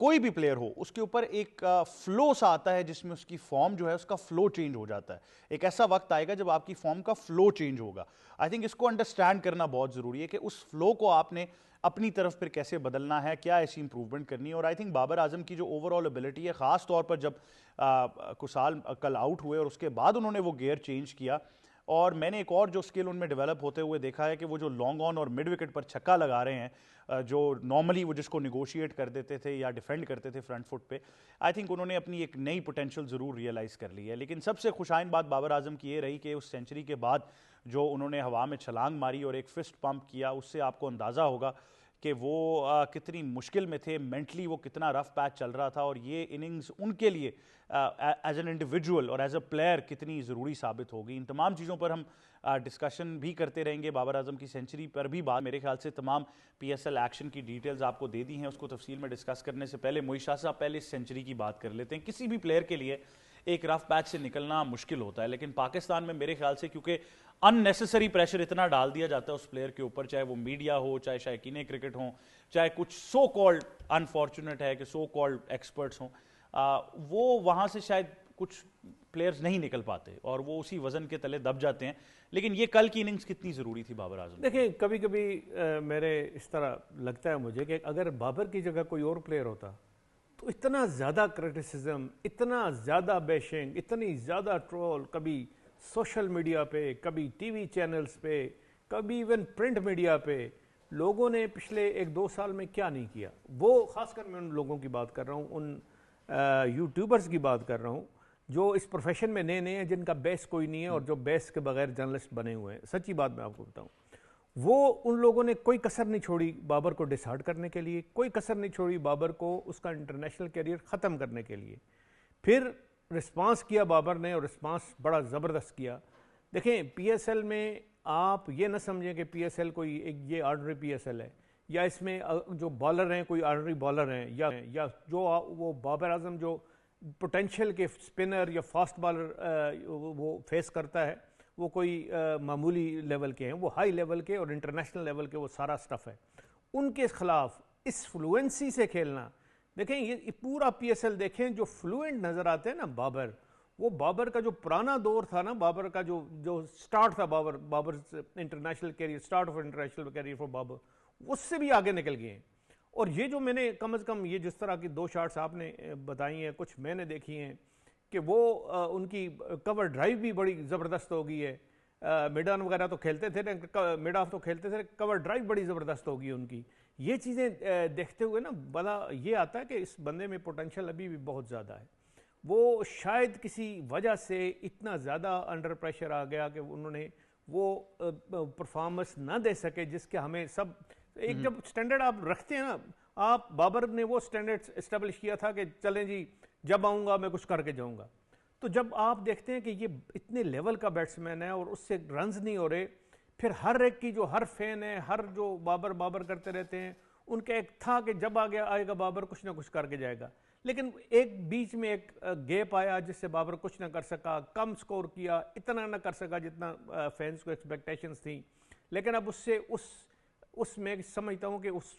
کوئی بھی پلیئر ہو اس کے اوپر ایک فلو سا آتا ہے جس میں اس کی فارم جو ہے اس کا فلو چینج ہو جاتا ہے. ایک ایسا وقت آئے گا جب آپ کی فارم کا فلو چینج ہوگا. آئی تھنک اس کو انڈرسٹینڈ کرنا بہت ضروری ہے کہ اس فلو کو آپ نے اپنی طرف پھر کیسے بدلنا ہے, کیا ایسی امپروومنٹ کرنی ہے. اور آئی تھنک بابر اعظم کی جو اوور آل ابیلٹی ہے, خاص طور پر جب کسال کل آؤٹ ہوئے اور اس کے بعد انہوں نے وہ گیئر چینج کیا, اور میں نے ایک اور جو اسکل ان میں ڈیولپ ہوتے ہوئے دیکھا ہے کہ وہ جو لانگ آن اور مڈ وکٹ پر چھکا لگا رہے ہیں, جو نارملی وہ جس کو نیگوشیٹ کر دیتے تھے یا ڈیفینڈ کرتے تھے فرنٹ فٹ پہ, آئی تھنک انہوں نے اپنی ایک نئی پوٹینشیل ضرور ریئلائز کر لی ہے. لیکن سب سے خوشائن بات بابر اعظم کی یہ رہی کہ اس سینچری کے بعد جو انہوں نے ہوا میں چھلانگ ماری اور ایک فسٹ پمپ کیا, اس سے آپ کو اندازہ ہوگا کہ وہ کتنی مشکل میں تھے, مینٹلی وہ کتنا رف پیچ چل رہا تھا, اور یہ اننگز ان کے لیے ایز این انڈیویجول اور ایز اے پلیئر کتنی ضروری ثابت ہوگی. ان تمام چیزوں پر ہم ڈسکشن بھی کرتے رہیں گے. بابر اعظم کی سینچری پر بھی بات, میرے خیال سے تمام پی ایس ایل ایکشن کی ڈیٹیلز آپ کو دے دی ہیں. اس کو تفصیل میں ڈسکس کرنے سے پہلے معیز شاہ صاحب پہلے اس سینچری کی بات کر لیتے ہیں. کسی بھی پلیئر کے لیے ایک رف پیچ سے نکلنا مشکل ہوتا ہے, لیکن پاکستان میں میرے خیال سے کیونکہ ان نیسیسری پریشر اتنا ڈال دیا جاتا ہے اس پلیئر کے اوپر, چاہے وہ میڈیا ہو, چاہے شائقین کرکٹ ہوں, چاہے کچھ سو کالڈ انفارچونیٹ ہے کہ سو کالڈ ایکسپرٹس ہوں, وہ وہاں سے شاید کچھ پلیئرز نہیں نکل پاتے اور وہ اسی وزن کے تلے دب جاتے ہیں. لیکن یہ کل کی اننگز کتنی ضروری تھی بابر اعظم؟ دیکھیں کبھی کبھی میرے اس طرح لگتا ہے مجھے کہ اگر بابر کی جگہ کوئی اور پلیئر ہوتا تو اتنا زیادہ کرٹیسزم, اتنا زیادہ بیشنگ, اتنی زیادہ ٹرول, کبھی سوشل میڈیا پہ, کبھی ٹی وی چینلز پہ, کبھی ایون پرنٹ میڈیا پہ, لوگوں نے پچھلے 1-2 سال میں کیا نہیں کیا. وہ خاص کر میں ان لوگوں کی بات کر رہا ہوں, ان یوٹیوبرز کی بات کر رہا ہوں جو اس پروفیشن میں نئے ہیں, جن کا بیس کوئی نہیں ہے اور جو بیس کے بغیر جرنلسٹ بنے ہوئے ہیں. سچی بات میں آپ کو بتاؤں, وہ ان لوگوں نے کوئی کسر نہیں چھوڑی بابر کو ڈسہارٹ کرنے کے لیے, کوئی کسر نہیں چھوڑی بابر کو اس کا انٹرنیشنل کیریئر ختم کرنے کے لیے. پھر رسپانس کیا بابر نے, اور رسپانس بڑا زبردست کیا. دیکھیں پی ایس ایل میں آپ یہ نہ سمجھیں کہ پی ایس ایل کوئی ایک یہ آرڈنری پی ایس ایل ہے, یا اس میں جو بالر ہیں کوئی آرڈنری بالر ہیں, یا جو وہ بابر اعظم جو پوٹینشیل کے سپنر یا فاسٹ بالر وہ فیس کرتا ہے وہ کوئی معمولی لیول کے ہیں, وہ ہائی لیول کے اور انٹرنیشنل لیول کے وہ سارا سٹف ہے. ان کے خلاف اس فلوئنسی سے کھیلنا, دیکھیں یہ پورا پی ایس ایل دیکھیں, جو فلوئنٹ نظر آتے ہیں نا بابر, وہ بابر کا جو پرانا دور تھا نا, بابر کا جو سٹارٹ تھا, Babar international career, start of international career for Babar, اس سے بھی آگے نکل گئے ہیں. اور یہ جو میں نے کم از کم یہ جس طرح کی 2 شاٹس آپ نے بتائی ہیں, کچھ میں نے دیکھی ہیں کہ وہ ان کی کور ڈرائیو بھی بڑی زبردست ہو گئی ہے. مڈ آن وغیرہ تو کھیلتے تھے, مڈ آف تو کھیلتے تھے, کور ڈرائیو بڑی زبردست ہوگی ان کی. یہ چیزیں دیکھتے ہوئے نا بڑا یہ آتا ہے کہ اس بندے میں پوٹینشیل ابھی بھی بہت زیادہ ہے. وہ شاید کسی وجہ سے اتنا زیادہ انڈر پریشر آ گیا کہ انہوں نے وہ پرفارمنس نہ دے سکے جس کے ہمیں سب ایک جب سٹینڈرڈ آپ رکھتے ہیں نا, آپ بابر نے وہ سٹینڈرڈ اسٹیبلش کیا تھا کہ چلیں جی جب آؤں گا میں کچھ کر کے جاؤں گا. تو جب آپ دیکھتے ہیں کہ یہ اتنے لیول کا بیٹسمین ہے اور اس سے رنز نہیں ہو رہے, پھر ہر ایک کی جو ہر فین ہے, ہر جو بابر کرتے رہتے ہیں, ان کا ایک تھا کہ جب آئے گا بابر کچھ نہ کچھ کر کے جائے گا. لیکن ایک بیچ میں ایک گیپ آیا جس سے بابر کچھ نہ کر سکا, کم سکور کیا, اتنا نہ کر سکا جتنا فینس کو ایکسپیکٹیشنز تھیں. لیکن اب اس سے اس میں سمجھتا ہوں کہ اس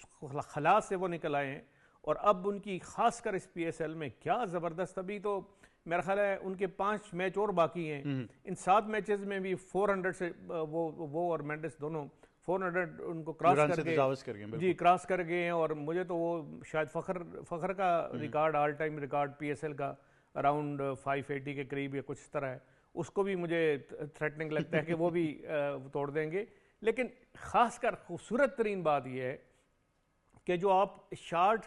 خلا سے وہ نکل آئے ہیں, اور اب ان کی خاص کر اس پی ایس ایل میں کیا زبردست. ابھی تو میرا خیال ہے ان کے 5 میچ اور باقی ہیں, ان 7 میچز میں بھی 400 سے وہ اور مینڈس دونوں 400 ان کو کراس کر گئے, جی کراس کر گئے ہیں. اور مجھے تو وہ شاید فخر کا record, all time record P S L کا اراؤنڈ 580 کے قریب یا کچھ اس طرح ہے, اس کو بھی مجھے تھریٹننگ لگتا ہے کہ وہ بھی توڑ دیں گے. لیکن خاص کر خوبصورت ترین بات یہ ہے کہ جو آپ شاٹ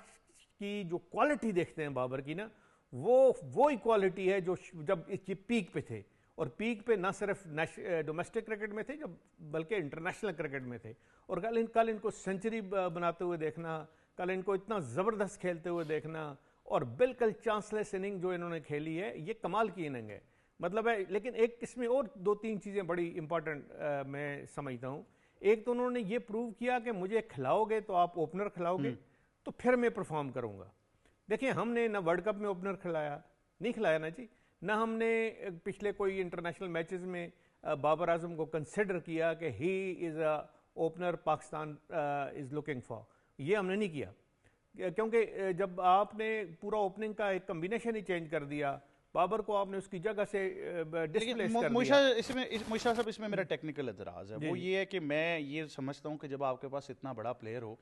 کی جو کوالٹی دیکھتے ہیں بابر کی نا, وہی کوالٹی ہے جو جب یہ پیک پہ تھے, اور پیک پہ نہ صرف ڈومیسٹک کرکٹ میں تھے بلکہ انٹرنیشنل کرکٹ میں تھے. اور کل ان کو سینچری بناتے ہوئے دیکھنا, کل ان کو اتنا زبردست کھیلتے ہوئے دیکھنا, اور بالکل چانس لیس اننگ جو انہوں نے کھیلی ہے, یہ کمال کی اننگ ہے مطلب ہے. لیکن ایک اس میں اور 2-3 چیزیں بڑی امپورٹنٹ میں سمجھتا ہوں. ایک تو انہوں نے یہ پروو کیا کہ مجھے کھلاؤ گے تو آپ اوپنر کھلاؤ گے تو پھر میں پرفارم کروں گا. دیکھیں ہم نے نہ ورلڈ کپ میں اوپنر نہیں کھلایا نا جی, نہ ہم نے پچھلے کوئی انٹرنیشنل میچز میں بابر اعظم کو کنسیڈر کیا کہ he is a opener Pakistan is looking for, یہ ہم نے نہیں کیا. کیونکہ جب آپ نے پورا اوپننگ کا ایک کمبینیشن ہی چینج کر دیا, بابر کو آپ نے اس کی جگہ سے ڈسپلیس کر دیا. موشا صاحب اس میں میرا ٹیکنیکل اعتراض ہے, وہ یہ ہے کہ میں یہ سمجھتا ہوں کہ جب آپ کے پاس اتنا بڑا پلیئر ہو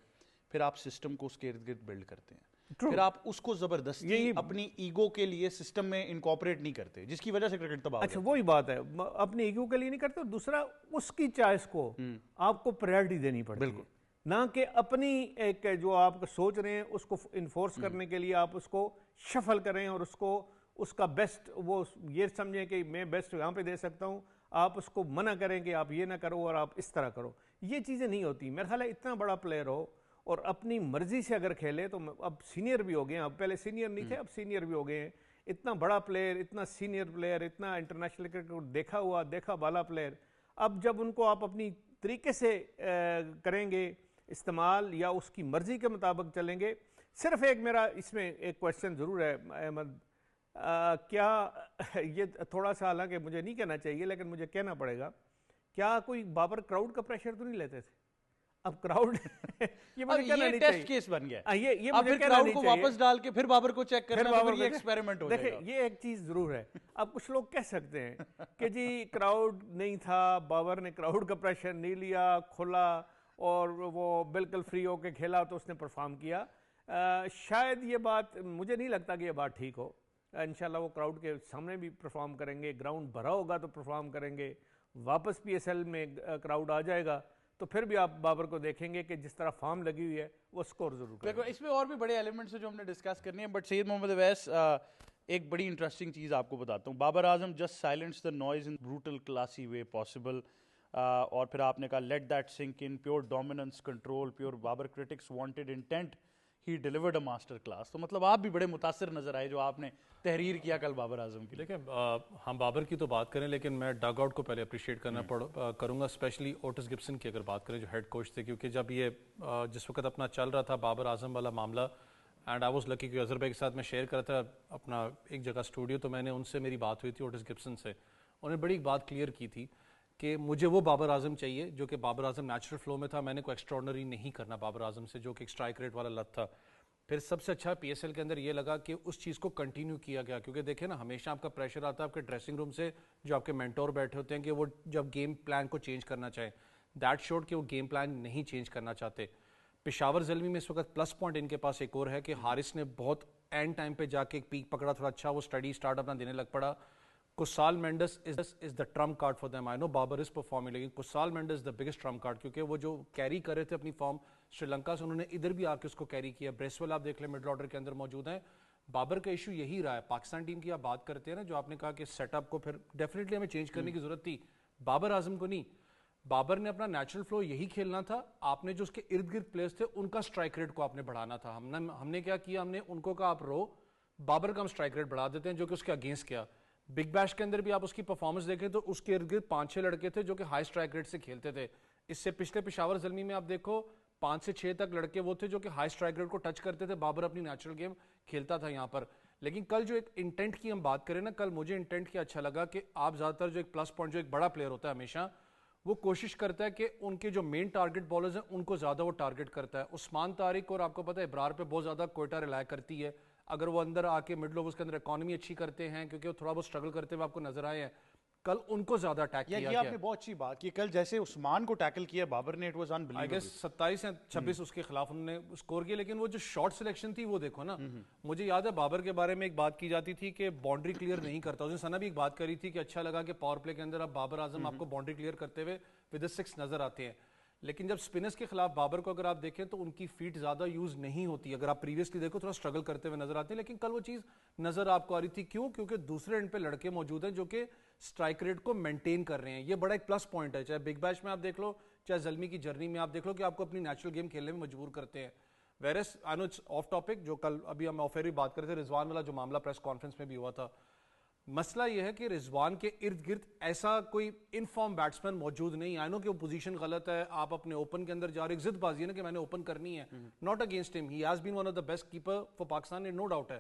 پھر آپ سسٹم کو اس کے ارد گرد بلڈ کرتے ہیں, پھر آپ اس کو زبردستی اپنی ایگو کے لیے سسٹم میں انکارپوریٹ نہیں کرتے, جس کی وجہ سے کرکٹ تباہ. اچھا وہی بات ہے, اپنی ایگو کے لیے نہیں کرتے, دوسرا اس کی چوائس کو آپ کو پرائرٹی دینی پڑتی ہے, نہ کہ اپنی ایک جو آپ سوچ رہے ہیں اس کو انفورس کرنے کے لیے آپ اس کو شفل کریں اور اس کو اس کا بیسٹ وہ یہ سمجھیں کہ میں بیسٹ یہاں پہ دے سکتا ہوں, آپ اس کو منع کریں کہ آپ یہ نہ کرو اور آپ اس طرح کرو. یہ چیزیں نہیں ہوتی. میرا خیال ہے اتنا بڑا پلیئر ہو اور اپنی مرضی سے اگر کھیلے, تو اب سینئر بھی ہو گئے ہیں, اب پہلے سینئر نہیں تھے, اب سینئر بھی ہو گئے ہیں, اتنا بڑا پلیئر, اتنا سینئر پلیئر, اتنا انٹرنیشنل کرکٹ دیکھا بالا پلیئر, اب جب ان کو آپ اپنی طریقے سے کریں گے استعمال یا اس کی مرضی کے مطابق چلیں گے. صرف ایک میرا اس میں ایک کویشچن ضرور ہے احمد, کیا یہ تھوڑا سا حالانکہ مجھے نہیں کہنا چاہیے لیکن مجھے کہنا پڑے گا, کیا کوئی بابر کراؤڈ کا پریشر تو نہیں لیتے تھے؟ اب کراؤڈ یہ مجھے کہنا نہیں چاہیے, ٹیسٹ کیس بن گیا, یہ اب مجھے پھر کہنا کراؤڈ نہیں کو چاہیے, واپس ڈال کے پھر بابر کو چیک کرنا, پھر یہ ایکسپیریمنٹ ہو جائے گا. دیکھیں یہ ایک چیز ضرور ہے, اب کچھ لوگ کہہ سکتے ہیں کہ جی کراؤڈ نہیں تھا, بابر نے کراؤڈ کا پریشر نہیں لیا, کھلا اور وہ بالکل فری ہو کے کھیلا تو اس نے پرفارم کیا. شاید یہ بات, مجھے نہیں لگتا کہ یہ بات ٹھیک ہو. انشاءاللہ وہ کراؤڈ کے سامنے بھی پرفارم کریں گے, گراؤنڈ بھرا ہوگا تو پرفارم کریں گے, واپس پی ایس ایل میں کراؤڈ آ جائے گا تو پھر بھی آپ بابر کو دیکھیں گے کہ جس طرح فارم لگی ہوئی ہے وہ سکور ضرور کریں گے. اس میں اور بھی بڑے ایلیمنٹس ہیں جو ہم نے ڈسکس کرنی ہے, بٹ سید محمد اویس ایک بڑی انٹرسٹنگ چیز آپ کو بتاتا ہوں. Babar Azam just silence the noise in brutal classy way possible, اور پھر آپ نے کہا let that sink in, pure dominance, control, pure Babar critics wanted intent, he delivered a master class. تو مطلب آپ بھی بڑے متاثر نظر آئے جو آپ نے تحریر کیا کل بابر اعظم کی. دیکھیں ہم بابر کی تو بات کریں لیکن میں ڈگ آؤٹ کو پہلے اپریشیٹ کروں گا, اسپیشلی اوٹس گبسن کی اگر بات کریں جو ہیڈ کوچ تھے, کیونکہ جب یہ جس وقت اپنا چل رہا تھا بابر اعظم والا معاملہ, اینڈ آئی واز لکی کہ اظہر بھائی کے ساتھ میں شیئر کر رہا تھا اپنا ایک جگہ اسٹوڈیو, تو میں نے ان سے میری بات ہوئی تھی اوٹس گبسن سے, انہوں نے بڑی ایک بات کلیئر کی تھی کہ مجھے وہ بابر اعظم چاہیے جو کہ بابر اعظم نیچرل فلو میں تھا, میں نے کوئی ایکسٹراڈنری نہیں کرنا بابر اعظم سے جو کہ ایک اسٹرائک ریٹ والا لت تھا. پھر سب سے اچھا پی ایس ایل کے اندر یہ لگا کہ اس چیز کو کنٹینیو کیا گیا, کیونکہ دیکھیں نا ہمیشہ آپ کا پریشر آتا ہے آپ کے ڈریسنگ روم سے جو آپ کے مینٹور بیٹھے ہوتے ہیں کہ وہ جب گیم پلان کو چینج کرنا چاہیں, دیٹ شوڈ کہ وہ گیم پلان نہیں چینج کرنا چاہتے. پشاور زلمی میں اس وقت پلس پوائنٹ ان کے پاس ایک اور ہے کہ حارث نے بہت اینڈ ٹائم پہ جا کے ایک پیک پکڑا, تھوڑا اچھا وہ اسٹڈی اسٹارٹ اپنا دینے لگ پڑا. Kusal Mendis is the trump card for them. I know Babar is performing, لیکن Kusal Mendis is the biggest trump card, کیونکہ وہ جو کیری کر رہے تھے اپنی فارم سری لنکا سے, انہوں نے ادھر بھی آ کے اس کو کیری کیا. بریسویل آپ دیکھ لیں مڈل آرڈر کے اندر موجود ہیں. بابر کا ایشو یہی رہا ہے. پاکستان ٹیم کی آپ بات کرتے ہیں نا, جو آپ نے کہا کہ سیٹ اپ کو پھر ڈیفینیٹلی ہمیں چینج کرنے کی ضرورت تھی, بابر اعظم کو نہیں. بابر نے اپنا نیچرل فلو یہی کھیلنا تھا, آپ نے جو اس کے ارد گرد پلیئرز تھے ان کا اسٹرائک ریٹ کو آپ نے بڑھانا تھا. ہم نے کیا کیا, ہم نے ان کو کہا آپ رو, بابر کا ہم اسٹرائک ریٹ بڑھا دیتے ہیں, جو کہ اس کے اگینسٹ کیا. بگ بیش کے اندر بھی آپ اس کی پرفارمنس دیکھیں تو اس کے ارد گرد 5-6 لڑکے تھے جو کہ ہائی اسٹرائک ریٹ سے کھیلتے تھے. اس سے پچھلے پشاور زلمی میں آپ دیکھو 5 سے 6 تک لڑکے وہ تھے جو کہ ہائی اسٹرائک ریٹ کو ٹچ کرتے تھے. بابر اپنی نیچرل گیم کھیلتا تھا یہاں پر. لیکن کل جو ایک انٹینٹ کی ہم بات کریں نا, کل مجھے انٹینٹ کیا اچھا لگا کہ آپ زیادہ تر جو ایک پلس پوائنٹ, جو ایک بڑا پلیئر ہوتا ہے ہمیشہ وہ کوشش کرتا ہے کہ ان کے جو مین ٹارگٹ بالرز ہیں ان کو زیادہ وہ ٹارگٹ کرتا ہے. عثمان طارق اور آپ کو پتہ ہے ابرار پہ بہت زیادہ کوئٹہ ریلائی کرتی ہے. اگر وہ اندر آ کے مڈل اوورز کے اندر اکانومی اچھی کرتے ہیں, کیونکہ وہ تھوڑا بہت اسٹرگل کرتے ہوئے آپ کو نظر آئے ہیں, کل ان کو زیادہ اٹیک کیا گیا. یہ آپ نے بہت اچھی بات کی, کل جیسے عثمان کو ٹیکل کیا بابر نے, اٹ واز انبلیویبل. 27 یا 26 اس کے خلاف انہوں نے اسکور کیا, لیکن وہ جو شارٹ سلیکشن تھی وہ دیکھو نا. مجھے یاد ہے بابر کے بارے میں ایک بات کی جاتی تھی کہ باؤنڈری کلیئر نہیں کرتا. اس نے سنا بھی ایک بات کری تھی کہ اچھا لگا کہ پاور پلے کے اندر اب بابر اعظم آپ کو باؤنڈری کلیئر کرتے ہوئے ود 6 نظر آتے ہیں. لیکن جب سپنرز کے خلاف بابر کو اگر آپ دیکھیں تو ان کی فیٹ زیادہ یوز نہیں ہوتی. اگر آپ پریویسلی دیکھو تھوڑا اسٹرگل کرتے ہوئے نظر آتے ہیں, لیکن کل وہ چیز نظر آپ کو آ رہی تھی. کیوں؟ کیونکہ دوسرے اینڈ پہ لڑکے موجود ہیں جو کہ اسٹرائک ریٹ کو مینٹین کر رہے ہیں. یہ بڑا ایک پلس پوائنٹ ہے, چاہے بگ بیش میں آپ دیکھ لو, چاہے زلمی کی جرنی میں آپ دیکھ لو, کہ آپ کو اپنی نیچرل گیم کھیلنے میں مجبور کرتے ہیں. Whereas I know it's off topic, جو کل ابھی ہم آف ایئر بھی بات کرتے تھے, رضوان والا جو معاملہ پریس کانفرنس میں بھی ہوا تھا, مسئلہ یہ ہے کہ رضوان کے ارد گرد ایسا کوئی انفارم بیٹسمین موجود نہیں. آئی نو کہ وہ پوزیشن غلط ہے, آپ اپنے اوپن کے اندر جا رہے, ایک ضد بازی ہے نا کہ میں نے اوپن کرنی ہے, ناٹ اگینسٹ ہم, he has been one of the best keeper for Pakistan, no doubt ہے.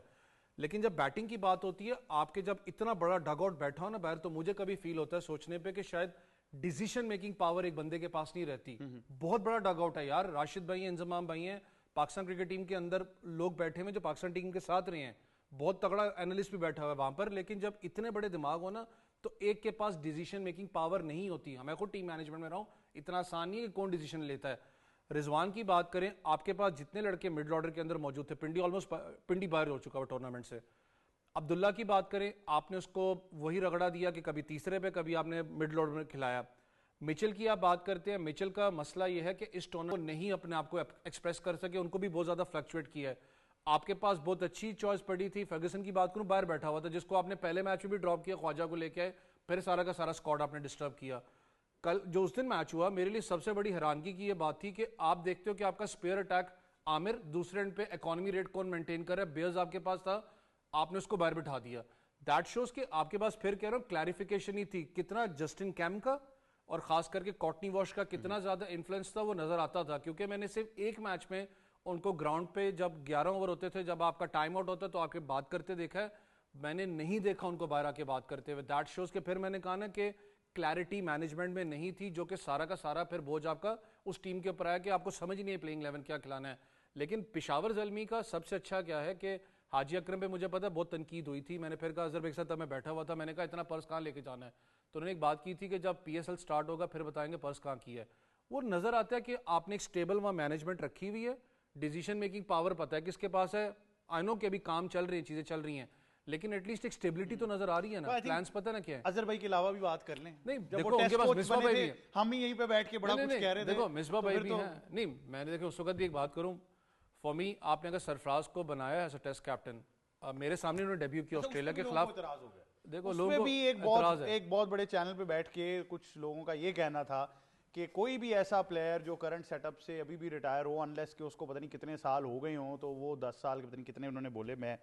لیکن جب بیٹنگ کی بات ہوتی ہے, آپ کے جب اتنا بڑا ڈگ آؤٹ بیٹھا ہو نا باہر, تو مجھے کبھی فیل ہوتا ہے سوچنے پہ کہ شاید ڈیسیشن میکنگ پاور ایک بندے کے پاس نہیں رہتی. بہت بڑا ڈگ آؤٹ ہے یار, راشد بھائی ہیں, انضمام بھائی ہیں, پاکستان کرکٹ ٹیم کے اندر لوگ بیٹھے ہوئے جو پاکستان ٹیم کے ساتھ رہے ہیں, بہت تگڑا اینالسٹ بھی بیٹھا ہوا ہے وہاں پر, لیکن جب اتنے بڑے دماغ ہو نا تو ایک کے پاس ڈیسیشن میکنگ پاور نہیں ہوتی. میں خود ٹیم مینجمنٹ میں رہا ہوں, اتنا آسان نہیں ہے کہ کون ڈیسیشن لیتا ہے. رضوان کی بات کریں, آپ کے پاس جتنے لڑکے مڈل آرڈر کے اندر موجود تھے, پنڈی آلموسٹ پنڈی باہر ہو چکا ہوا ٹورنامنٹ سے. عبداللہ کی بات کریں, آپ نے اس کو وہی رگڑا دیا کہ کبھی تیسرے پہ کبھی آپ نے مڈل آرڈر میں کھلایا. مچل کی آپ بات کرتے ہیں, مچل کا مسئلہ یہ ہے کہ اس ٹورنامنٹ نہیں اپنے آپ کو ایکسپریس کر سکے, ان کو بھی بہت زیادہ فلکچویٹ کیا ہے. آپ کے پاس بہت اچھی چوائس پڑی تھی, فرگسن کی بات کروں باہر بیٹھا ہوا تھا, جس کو آپ نے پہلے میچ میں بھی ڈراپ کیا, خواجہ کو لے کے آئے, پھر سارا کا سارا اسکواڈ آپ نے ڈسٹرب کیا. کل جو اس دن میچ ہوا, میرے لیے سب سے بڑی حیرانگی کی یہ بات تھی کہ آپ دیکھتے ہو کہ آپ کا اسپیئر اٹیک عامر دوسرے اینڈ پہ اکانومی ریٹ کون مینٹین کر رہا ہے, بیئرز آپ کے پاس تھا, آپ نے اس کو باہر بٹھا دیا. دیٹ شوز کہ آپ کے پاس پھر کہہ رہا ہوں کلیریفیکیشن ہی تھی. کتنا جسٹن کیم کا اور خاص کر کے کاٹنی واش کا کتنا زیادہ انفلوئنس تھا وہ نظر آتا تھا, کیونکہ میں نے صرف ایک میچ میں ان کو گراؤنڈ پہ جب 11 اوور ہوتے تھے, جب آپ کا ٹائم آؤٹ ہوتا ہے تو آپ کے بات کرتے دیکھا ہے, میں نے نہیں دیکھا ان کو باہر آ کے بات کرتے ہوئے. دیٹ شوز کہ پھر میں نے کہا نا کہ کلیئرٹی مینجمنٹ میں نہیں تھی, جو کہ سارا کا سارا پھر بوجھ آپ کا اس ٹیم کے اوپر آیا کہ آپ کو سمجھ نہیں ہے پلینگ 11 کیا کھلانا ہے. لیکن پشاور زلمی کا سب سے اچھا کیا ہے کہ حاجی اکرم پہ مجھے پتا بہت تنقید ہوئی تھی, میں نے پھر کہا اظہر بھائی کے ساتھ میں بیٹھا ہوا تھا, میں نے کہا اتنا پرس کہاں لے کے جانا ہے, تو انہوں نے ایک بات کی تھی کہ جب پی ایس ایل سٹارٹ ہوگا پھر بتائیں گے پرس کہاں کی ہے. وہ نظر آتا ہے کہ آپ نے ایک سٹیبل وہاں مینجمنٹ رکھی ہوئی ہے, ڈیسیشن میکنگ پاور پتہ ہے کس کے پاس ہے. آئی نو کہ ابھی کام چل رہے ہیں, چیزیں چل رہی ہیں, لیکن ایٹ لیسٹ ایک سٹیبلٹی تو نظر آ رہی ہے نا, پلانس پتہ نا کیا ہے. اظہر بھائی کے علاوہ بھی بات کر لیں, نہیں جب دیکھو وہ ان کے ٹیسٹ پاس کوچ مصباح بنے بھائی تھے بھی ہے, ہم ہی یہیں پہ بیٹھ کے بڑا کچھ کہہ رہے تھے. دیکھو مصباح بھائی بھی ہیں, نہیں میں نے دیکھو اس وقت بھی ایک بات کروں, فار می آپ نے اگر سرفراز کو بنایا ایز اے ٹیسٹ کیپٹن, میرے سامنے انہوں نے ڈیبیو کیا آسٹریلیا کے خلاف, دیکھو لوگوں کو بھی ایک بہت بڑے چینل پہ بیٹھ کے کچھ لوگوں کا یہ کہنا تھا کہ کوئی بھی ایسا پلیئر جو کرنٹ سیٹ اپ سے ابھی بھی ریٹائر ہو, انلیس کہ اس کو پتہ نہیں کتنے سال ہو گئے ہوں, تو وہ 10 سال کے پتہ نہیں کتنے انہوں نے بولے, میں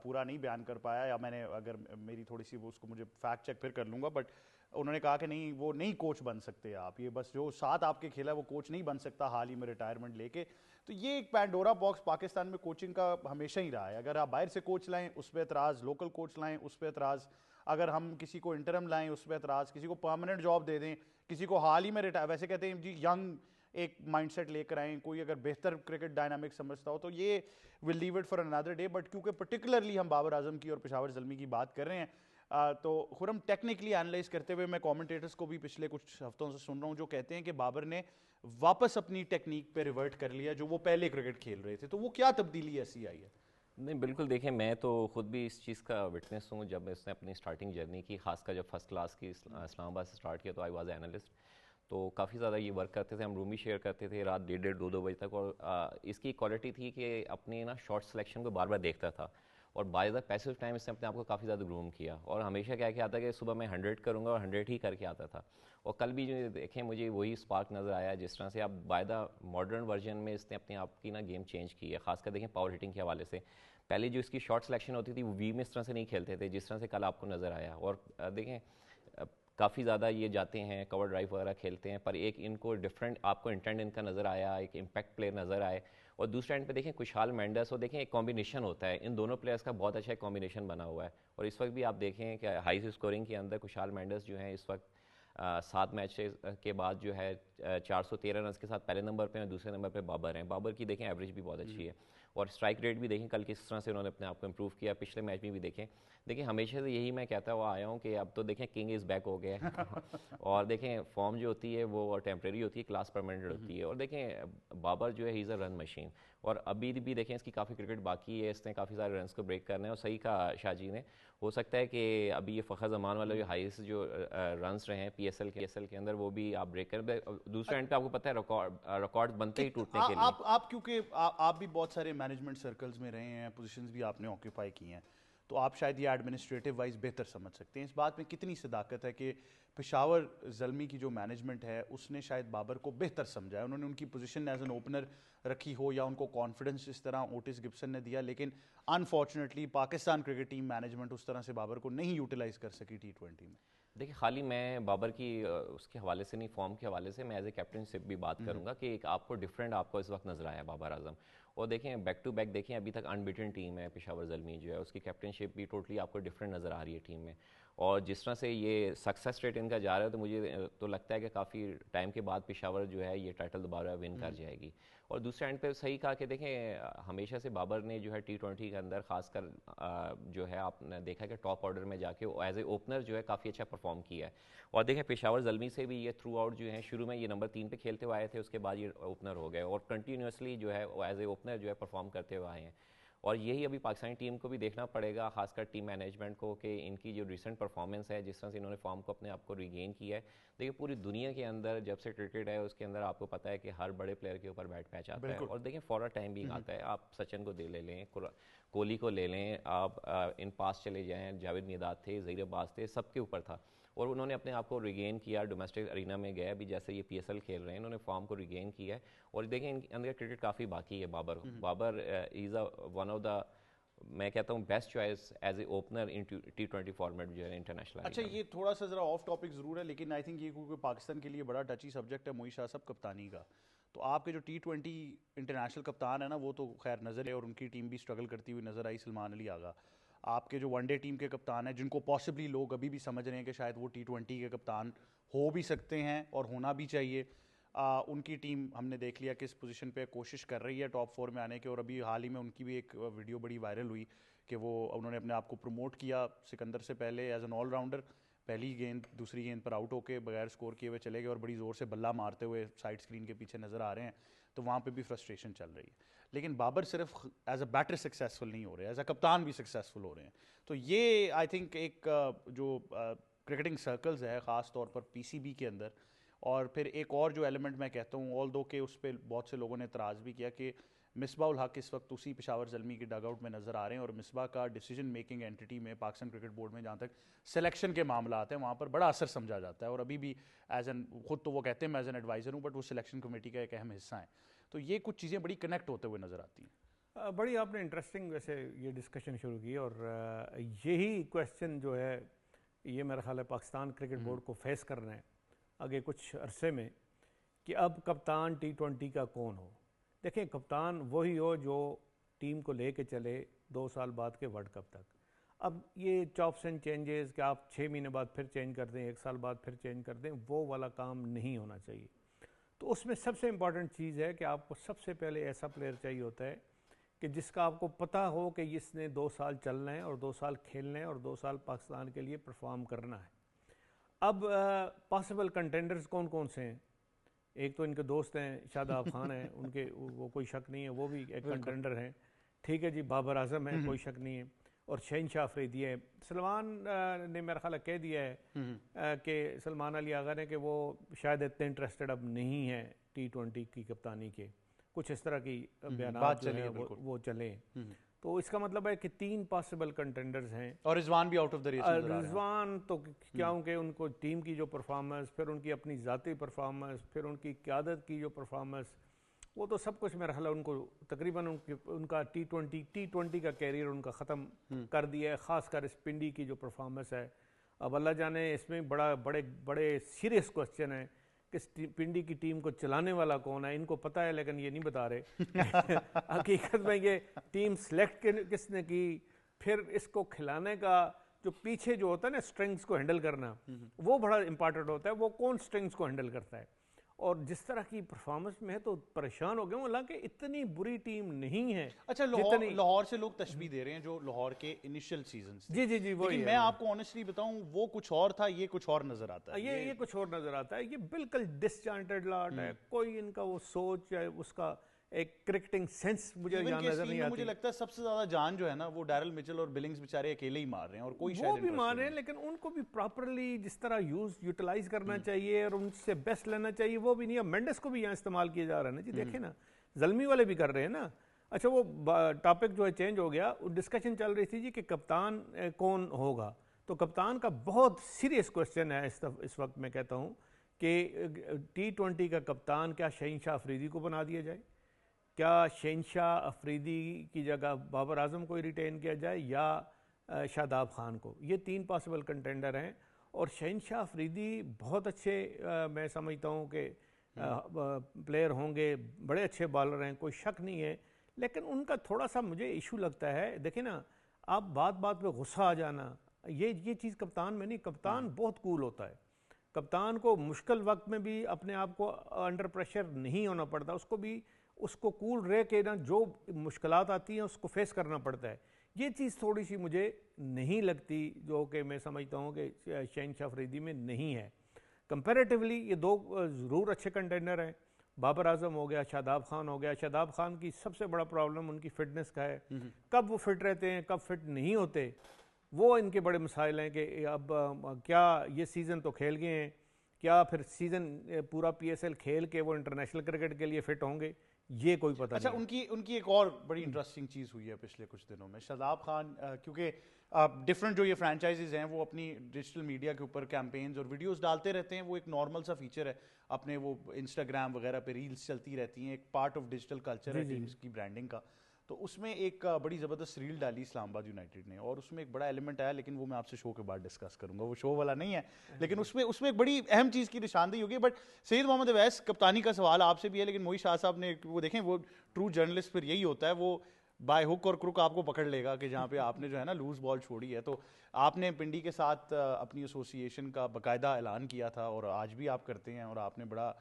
پورا نہیں بیان کر پایا, یا میں نے اگر میری تھوڑی سی وہ اس کو مجھے فیکٹ چیک پھر کر لوں گا, بٹ انہوں نے کہا کہ نہیں وہ نہیں کوچ بن سکتے آپ, یہ بس جو ساتھ آپ کے کھیلا وہ کوچ نہیں بن سکتا حال ہی میں ریٹائرمنٹ لے کے. تو یہ ایک پینڈورا باکس پاکستان میں کوچنگ کا ہمیشہ ہی رہا ہے. اگر آپ باہر سے کوچ لائیں اس پہ اعتراض, لوکل کوچ لائیں اس پہ اعتراض, اگر ہم کسی کو انٹرم لائیں اس پہ اعتراض, کسی کو پرماننٹ جاب دے دیں, کسی کو حال ہی میں ویسے کہتے ہیں جی ینگ ایک مائنڈ سیٹ لے کر آئیں, کوئی اگر بہتر کرکٹ ڈائنامک سمجھتا ہو تو یہ will leave it for another day. But کیونکہ پرٹیکولرلی ہم بابر اعظم کی اور پشاور زلمی کی بات کر رہے ہیں, تو خرم ٹیکنیکلی اینالائز کرتے ہوئے میں کامنٹیٹرز کو بھی پچھلے کچھ ہفتوں سے سن رہا ہوں جو کہتے ہیں کہ بابر نے واپس اپنی ٹیکنیک پہ ریورٹ کر لیا جو وہ پہلے کرکٹ کھیل رہے تھے, تو وہ کیا تبدیلی ایسی آئی ہے؟ نہیں بالکل, دیکھیں میں تو خود بھی اس چیز کا وٹنس ہوں. جب اس نے اپنی سٹارٹنگ جرنی کی, خاص کر جب فرسٹ کلاس کی اسلام آباد سے سٹارٹ کیا, تو آئی واز اے اینالسٹ, تو کافی زیادہ یہ ورک کرتے تھے, ہم روم بھی شیئر کرتے تھے رات 1:30 2 بجے تک. اور اس کی کوالٹی تھی کہ اپنی نا شارٹ سلیکشن کو بار بار دیکھتا تھا, اور بائی دا پیسو ٹائم اس نے اپنے آپ کو کافی زیادہ گروم کیا, اور ہمیشہ کیا کیا آتا کہ صبح میں 100 کروں گا اور 100 ہی کر کے آتا تھا. اور کل بھی جو دیکھیں مجھے وہی اسپارک نظر آیا, جس طرح سے اب بائی دا ماڈرن ورژن میں اس نے اپنے آپ کی نا گیم چینج کی ہے, خاص کر دیکھیں پاور ہٹنگ کے حوالے سے. پہلے جو اس کی شارٹ سلیکشن ہوتی تھی وہ وی میں اس طرح سے نہیں کھیلتے تھے جس طرح سے کل آپ کو نظر آیا. اور دیکھیں کافی زیادہ یہ جاتے ہیں کور ڈرائیو وغیرہ کھیلتے ہیں, پر ایک ان کو ڈفرینٹ آپ کو انٹینڈ ان کا نظر آیا, ایک امپیکٹ پلیئر نظر آئے. اور دوسرے اینڈ پہ دیکھیں خوشحال مینڈس, اور دیکھیں ایک کمبینیشن ہوتا ہے ان دونوں پلیئرس کا, بہت اچھا کمبینیشن بنا ہوا ہے. اور اس وقت بھی آپ دیکھیں کہ ہائی اسکورنگ کے اندر خوشحال مینڈس جو ہیں اس وقت 7 میچ کے بعد جو ہے 413 رنز کے ساتھ پہلے نمبر پہ ہیں, دوسرے نمبر پہ بابر ہیں. بابر کی دیکھیں ایوریج بھی بہت اچھی ہے, اور اسٹرائک ریٹ بھی دیکھیں کل کس طرح سے انہوں نے اپنے آپ کو امپروو کیا. پچھلے میچ میں بھی دیکھیں ہمیشہ سے یہی میں کہتا ہوا آیا ہوں کہ اب تو دیکھیں کنگ از بیک ہو گیا ہے. اور دیکھیں فارم جو ہوتی ہے وہ ٹیمپریری ہوتی ہے, کلاس پرماننٹ ہوتی ہے. اور دیکھیں بابر جو ہے ہی از اے رن مشین, اور ابھی بھی دیکھیں اس کی کافی کرکٹ باقی ہے, اس نے کافی سارے رنس کو بریک کرنے ہیں. اور صحیح کہا شاہ جی نے, ہو سکتا ہے کہ ابھی یہ فخر زمان والا جو ہائیسٹ جو رنس رہے ہیں پی ایس ایل کے اندر وہ بھی آپ بریک کریں. دوسرے اینڈ پہ آپ کو پتہ ہے ریکارڈ بنتے ہی ٹوٹنے کے لیے. آپ کیونکہ آپ بھی بہت سارے مینجمنٹ سرکلز میں رہے ہیں, پوزیشنز بھی آپ نے آکیوپائی کی ہیں, تو آپ شاید یہ ایڈمنسٹریٹو وائز بہتر سمجھ سکتے ہیں. اس بات میں کتنی صداقت ہے کہ پشاور زلمی کی جو مینجمنٹ ہے اس نے شاید بابر کو بہتر سمجھا ہے, انہوں نے ان کی پوزیشن ایز این اوپنر رکھی ہو یا ان کو کانفیڈنس اس طرح اوٹس گبسن نے دیا, لیکن unfortunately Pakistan cricket team management اس طرح سے بابر کو نہیں یوٹیلائز کر سکی T20 میں. دیکھیں خالی میں بابر کی اس کے حوالے سے نہیں, فارم کے حوالے سے میں ایز اے کیپٹن سے بھی بات کروں گا کہ ایک آپ کو ڈفرینٹ آپ کو اس وقت نظر آیا بابر اعظم. اور دیکھیں بیک ٹو بیک دیکھیں ابھی تک انبیٹن ٹیم ہے پشاور زلمی جو ہے, اس کی کیپٹنشپ بھی ٹوٹلی آپ کو ڈفرینٹ نظر آ رہی ہے ٹیم میں. اور جس طرح سے یہ سکسیس ریٹ ان کا جا رہا ہے, تو مجھے تو لگتا ہے کہ کافی ٹائم کے بعد پشاور جو ہے یہ ٹائٹل دوبارہ ون کر جائے گی. اور دوسرے اینڈ پہ صحیح کہا کہ دیکھیں ہمیشہ سے بابر نے جو ہے T20 کے اندر خاص کر جو ہے آپ نے دیکھا کہ ٹاپ آرڈر میں جا کے ایز اے اوپنر جو ہے کافی اچھا پرفارم کیا ہے. اور دیکھیں پشاور زلمی سے بھی یہ تھرو آؤٹ جو ہے شروع میں یہ نمبر 3 پہ کھیلتے ہوئے آئے تھے, اس کے بعد یہ اوپنر ہو گئے اور کنٹینیوسلی جو ہے ایز اے اوپنر جو ہے پرفارم کرتے ہوئے آئے ہیں. اور یہی ابھی پاکستانی ٹیم کو بھی دیکھنا پڑے گا, خاص کر ٹیم مینجمنٹ کو, کہ ان کی جو ریسنٹ پرفارمنس ہے, جس طرح سے انہوں نے فارم کو اپنے آپ کو ریگین کیا ہے. دیکھیے پوری دنیا کے اندر جب سے کرکٹ ہے اس کے اندر آپ کو پتہ ہے کہ ہر بڑے پلیئر کے اوپر بیٹ پیچ آتا ہے, اور دیکھیں فور ٹائم بھی آتا ہے. آپ سچن کو لے لیں, کوہلی کو لے لیں, آپ ان پاس چلے جائیں, جاوید میداد تھے, ظہیر عباس تھے, سب کے اوپر تھا. اور انہوں نے اپنے آپ کو ریگین کیا, ڈومیسٹک ارینا میں گئے, ابھی جیسے یہ PSL کھیل رہے ہیں, انہوں نے فارم کو ریگین کیا ہے. اور دیکھیں ان کے اندر کرکٹ کافی باقی ہے. Babar is one of the, میں کہتا ہوں best choice as a opener in T20 format جو ہے انٹرنیشنل. اچھا یہ تھوڑا سا ذرا آف ٹاپک ضرور ہے, لیکن آئی تھنک یہ کیونکہ پاکستان کے لیے بڑا ٹچی سبجیکٹ ہے معین شاہ صاحب کپتانی کا, تو آپ کے جو T20 انٹرنیشنل کپتان ہے نا وہ تو خیر نظر ہے, اور ان کی ٹیم بھی اسٹرگل کرتی ہوئی نظر آئی. سلمان علی آغا آپ کے جو ون ڈے ٹیم کے کپتان ہیں, جن کو پاسبلی لوگ ابھی بھی سمجھ رہے ہیں کہ شاید وہ T20 کے کپتان ہو بھی سکتے ہیں اور ہونا بھی چاہیے, ان کی ٹیم ہم نے دیکھ لیا کہ اس پوزیشن پہ کوشش کر رہی ہے ٹاپ 4 میں آنے کے. اور ابھی حال ہی میں ان کی بھی ایک ویڈیو بڑی وائرل ہوئی کہ وہ انہوں نے اپنے آپ کو پروموٹ کیا سکندر سے پہلے ایز این آل راؤنڈر, پہلی گیند دوسری گیند پر آؤٹ ہو کے بغیر سکور کیے ہوئے چلے گئے اور بڑی زور سے بلہ مارتے ہوئے سائڈ اسکرین کے پیچھے نظر آ رہے ہیں. تو وہاں پہ بھی فرسٹریشن چل رہی ہے. لیکن بابر صرف ایز اے بیٹر سکسیزفل نہیں ہو رہے, ایز اے کپتان بھی سکسیزفل ہو رہے ہیں. تو یہ آئی تھنک ایک جو کرکٹنگ سرکلز ہے خاص طور پر PCB کے اندر. اور پھر ایک اور جو ایلیمنٹ میں کہتا ہوں, آل دو کہ اس پہ بہت سے لوگوں نے اعتراض بھی کیا کہ مصباح الحق اس وقت اسی پشاور زلمی کی ڈگ آؤٹ میں نظر آ رہے ہیں, اور مصباح کا ڈیسیجن میکنگ اینٹی میں پاکستان کرکٹ بورڈ میں جہاں تک سلیکشن کے معاملات ہیں وہاں پر بڑا اثر سمجھا جاتا ہے. اور ابھی بھی ایز این خود تو وہ کہتے ہیں میں ایز این ایڈوائزر ہوں, بٹ وہ سلیکشن کمیٹی کا ایک اہم حصہ ہیں. تو یہ کچھ چیزیں بڑی کنیکٹ ہوتے ہوئے نظر آتی ہیں. بڑی آپ نے انٹرسٹنگ ویسے یہ ڈسکشن شروع کی, اور یہی کویسچن جو ہے یہ میرا خیال ہے پاکستان کرکٹ بورڈ کو فیس کرنا ہے آگے کچھ عرصے میں, کہ اب کپتان T20 کا کون ہو. دیکھیں کپتان وہی ہو جو ٹیم کو لے کے چلے 2 سال بعد کے ورلڈ کپ تک. اب یہ چاپس اینڈ چینجز کہ آپ 6 مہینے بعد پھر چینج کر دیں, 1 سال بعد پھر چینج کر دیں, وہ والا کام نہیں ہونا چاہیے. تو اس میں سب سے امپورٹنٹ چیز ہے کہ آپ کو سب سے پہلے ایسا پلیئر چاہیے ہوتا ہے کہ جس کا آپ کو پتہ ہو کہ اس نے 2 سال چلنا ہے اور 2 سال کھیلنا ہے اور 2 سال پاکستان کے لیے پرفارم کرنا ہے. اب پاسبل کنٹینڈرز کون کون سے ہیں؟ ایک تو ان کے دوست ہیں شاداب خان ہیں, ان کے وہ کوئی شک نہیں ہے, وہ بھی ایک کنٹینڈر ہیں. ٹھیک ہے جی, بابر اعظم ہے, کوئی شک نہیں ہے, اور شہنشاہ افریدی ہے. سلمان نے میرا خیال کہہ دیا ہے کہ سلمان علی آغا نے کہ وہ شاید اتنے انٹرسٹڈ اب نہیں ہے T20 کی کپتانی کے, کچھ اس طرح کی بیانات جو ہیں وہ چلے. تو اس کا مطلب ہے کہ 3 پاسبل کنٹینڈرز ہیں, اور رضوان بھی آؤٹ آف دا ریس. رضوان تو کیونکہ ان کو ٹیم کی جو پرفارمنس, پھر ان کی اپنی ذاتی پرفارمنس, پھر ان کی قیادت کی جو پرفارمنس, وہ تو سب کچھ میرا خیال ہے ان کو تقریباً ان کا T20 کا کیریئر ان کا ختم کر دیا ہے. خاص کر اس پنڈی کی جو پرفارمنس ہے, اب اللہ جانے اس میں بڑے سیریس کوسچن ہیں کہ پنڈی کی ٹیم کو چلانے والا کون ہے. ان کو پتہ ہے لیکن یہ نہیں بتا رہے. حقیقت میں یہ ٹیم سلیکٹ کس نے کی, پھر اس کو کھلانے کا جو پیچھے جو ہوتا ہے نا سٹرنگز کو ہینڈل کرنا, وہ بڑا امپارٹنٹ ہوتا ہے. وہ کون سٹرنگز کو ہینڈل کرتا ہے, اور جس طرح کی پرفارمنس میں ہے تو پریشان ہو گئے ہوں. حالانکہ اتنی بری ٹیم نہیں ہے. اچھا لاہور سے لوگ تشبیہ دے رہے ہیں جو لاہور کے انیشل سیزنز تھے. جی وہ میں آپ کو آنیسٹلی بتاؤں وہ کچھ اور تھا, یہ کچھ اور نظر آتا ہے. یہ کچھ اور نظر آتا ہے. یہ بالکل ڈسجوائنٹڈ لاٹ ہے. کوئی ان کا وہ سوچ ہے, اس کا ایک کرکٹنگ سینس مجھے یہاں نظر نہیں آتی. مجھے لگتا ہے سب سے زیادہ جان جو ہے نا وہ ڈیرل مچل اور بلنگز بیچارے اکیلے ہی مار رہے ہیں, اور کوئی شاید وہ بھی مار رہے ہیں, لیکن ان کو بھی پراپرلی جس طرح یوٹیلائز کرنا چاہیے اور ان سے بیسٹ لینا چاہیے, وہ بھی نہیں. اب مینڈس کو بھی یہاں استعمال کیا جا رہا ہے نا جی, دیکھیں نا زلمی والے بھی کر رہے ہیں نا. اچھا وہ ٹاپک جو ہے چینج ہو گیا, ڈسکشن چل رہی تھی جی کہ کپتان کون ہوگا. تو کپتان کا بہت سیریس کوسچن ہے اس وقت. میں کہتا ہوں کہ T20 کا کپتان کیا شہنشاہ افریدی کو بنا دیا جائے, کیا شہنشاہ افریدی کی جگہ بابر اعظم کو ریٹین کیا جائے, یا شاداب خان کو. یہ 3 پاسبل کنٹینڈر ہیں. اور شہنشاہ افریدی بہت اچھے میں سمجھتا ہوں کہ پلیئر ہوں گے, بڑے اچھے بالر ہیں, کوئی شک نہیں ہے. لیکن ان کا تھوڑا سا مجھے ایشو لگتا ہے, دیکھیں نا آپ بات پہ غصہ آ جانا, یہ چیز کپتان میں نہیں. کپتان بہت کول ہوتا ہے. کپتان کو مشکل وقت میں بھی اپنے آپ کو انڈر پریشر نہیں ہونا پڑتا, اس کو بھی اس کو کول رہ کے نا جو مشکلات آتی ہیں اس کو فیس کرنا پڑتا ہے. یہ چیز تھوڑی سی مجھے نہیں لگتی, جو کہ میں سمجھتا ہوں کہ شہنشاہ افریدی میں نہیں ہے. کمپیریٹیولی یہ دو ضرور اچھے کنٹینر ہیں. بابر اعظم ہو گیا, شاداب خان ہو گیا. شاداب خان کی سب سے بڑا پرابلم ان کی فٹنس کا ہے, کب وہ فٹ رہتے ہیں کب فٹ نہیں ہوتے, وہ ان کے بڑے مسائل ہیں. کہ اب کیا یہ سیزن تو کھیل گئے ہیں, کیا پھر سیزن پورا پی ایس ایل کھیل کے وہ انٹرنیشنل کرکٹ کے لیے فٹ ہوں گے, یہ کوئی پتہ نہیں. اچھا, ان کی ایک اور بڑی انٹرسٹنگ چیز ہوئی ہے پچھلے کچھ دنوں میں. شاداب خان کیونکہ ڈفرنٹ جو یہ فرینچائزز ہیں وہ اپنی ڈیجیٹل میڈیا کے اوپر کیمپینز اور ویڈیوز ڈالتے رہتے ہیں, وہ ایک نارمل سا فیچر ہے اپنے, وہ انسٹاگرام وغیرہ پہ ریلز چلتی رہتی ہیں, ایک پارٹ آف ڈیجیٹل کلچر ہے ٹیمز کی برانڈنگ کا. تو اس میں ایک بڑی زبردست ریل ڈالی اسلام آباد یونائٹیڈ نے, اور اس میں ایک بڑا ایلیمنٹ آیا, لیکن وہ میں آپ سے شو کے بعد ڈسکس کروں گا, وہ شو والا نہیں ہے, لیکن اس میں ایک بڑی اہم چیز کی نشاندہی ہوگی. بٹ سید محمد اویس, کپتانی کا سوال آپ سے بھی ہے, لیکن موئی شاہ صاحب نے وہ دیکھیں, وہ ٹرو جرنلسٹ پھر یہی ہوتا ہے, وہ بائی ہک اور کروک آپ کو پکڑ لے گا کہ جہاں پہ آپ نے جو ہے نا لوز بال چھوڑی ہے. تو آپ نے پنڈی کے ساتھ اپنی ایسوسی ایشن کا باقاعدہ اعلان کیا تھا, اور آج بھی آپ کرتے ہیں, اور آپ نے بڑا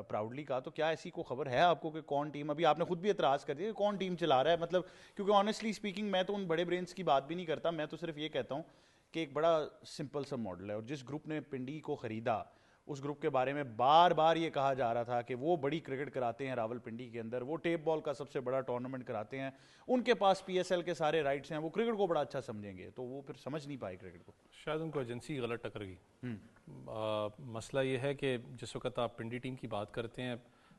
پراؤڈلی کہا. تو کیا ایسی کوئی خبر ہے آپ کو کہ کون ٹیم, ابھی آپ نے خود بھی اعتراض کر دیا کہ کون ٹیم چلا رہا ہے, مطلب کیونکہ آنیسٹلی اسپیکنگ میں تو ان بڑے برینس کی بات بھی نہیں کرتا, میں تو صرف یہ کہتا ہوں کہ ایک بڑا سمپل سا ماڈل ہے, اور جس گروپ نے پنڈی کو خریدا اس گروپ کے بارے میں بار بار یہ کہا جا رہا تھا کہ وہ بڑی کرکٹ کراتے ہیں راول پنڈی کے اندر, وہ ٹیپ بال کا سب سے بڑا ٹورنامنٹ کراتے ہیں, ان کے پاس پی ایس ایل کے سارے رائٹس ہیں, وہ کرکٹ کو بڑا اچھا سمجھیں گے, تو وہ پھر سمجھ نہیں پائے کرکٹ کو. شاید ان کو ایجنسی غلط ٹکر گئی. مسئلہ یہ ہے کہ جس وقت آپ پنڈی ٹیم کی بات کرتے ہیں,